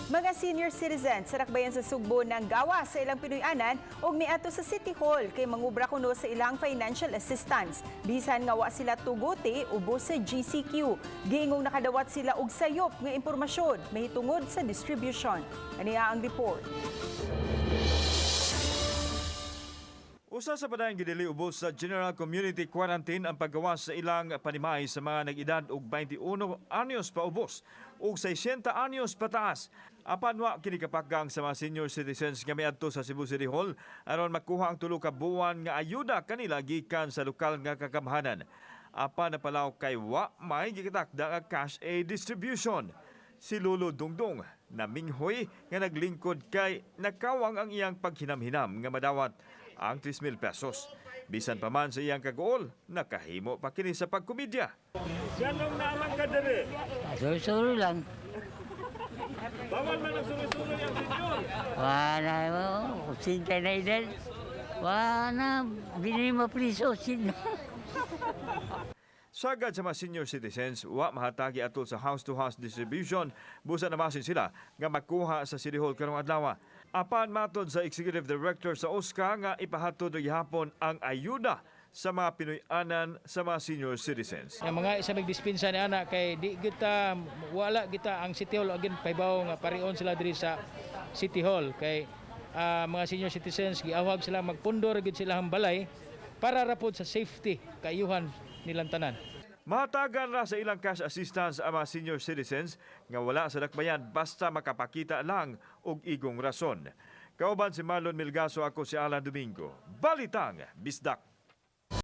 Mga senior citizens sa Rakbayan sa Sugbo ng gawa sa ilang Pinoy-anan ug miadto sa City Hall kay mangubra kuno sa ilang financial assistance. Bisan nga wa sila tuguti ubos sa GCQ. Giingong nakadawat sila og sayop nga impormasyon mahitungod sa distribution. Aniya ang report. Usa sa padayang gidili ubos sa General Community Quarantine ang paggawas sa ilang panimay sa mga nag-edad og 21 anyos pa ubos ug 60 anyos pataas. Apan wa kini kapakgang sa mga senior citizens nga miadto sa Cebu City Hall aron makuha ang tulo ka buwan nga ayuda kanila gikan sa lokal nga kagamhanan. Apan napalaw kay wa may gikitakda nga cash aid distribution. Si Lolo Dungdong naminghoy nga naglingkod kay nakawang ang iyang paghinam-hinam nga madawat ang 3,000 pesos. Bisan pa man sa iyang kagool, nakahimo pa kini sa pagkomedya. Ganong naman ka dere? Suru-suru lang. Bawal man ang suru-suru yung senyor. Wala mo, sinta na edad. Wala, binili mo priso, sin. Sagad sa mga senior citizens, wa mahatagi atol sa house-to-house distribution, busa namasin sila nga makuha sa City Hall karong adlaw. Apan matod sa Executive Director sa OSCA nga ipahatod gihapon ang ayuda sa mga Pinoy-anan sa mga senior citizens. Ang mga isa nagdispensa ni anak kay di kita wala kita ang City Hall again paibaw nga parion sila diri sa City Hall kay mga senior citizens giawag sila magpundor gid sila ang balay para rapod sa safety kayuhan nilang tanan. Mahatagan ra sa ilang cash assistance ang mga senior citizens nga wala sa dakbayan basta makapakita lang og igong rason. Kauban si Marlon Milgaso, ako si Alang Domingo. Balitang Bisdak.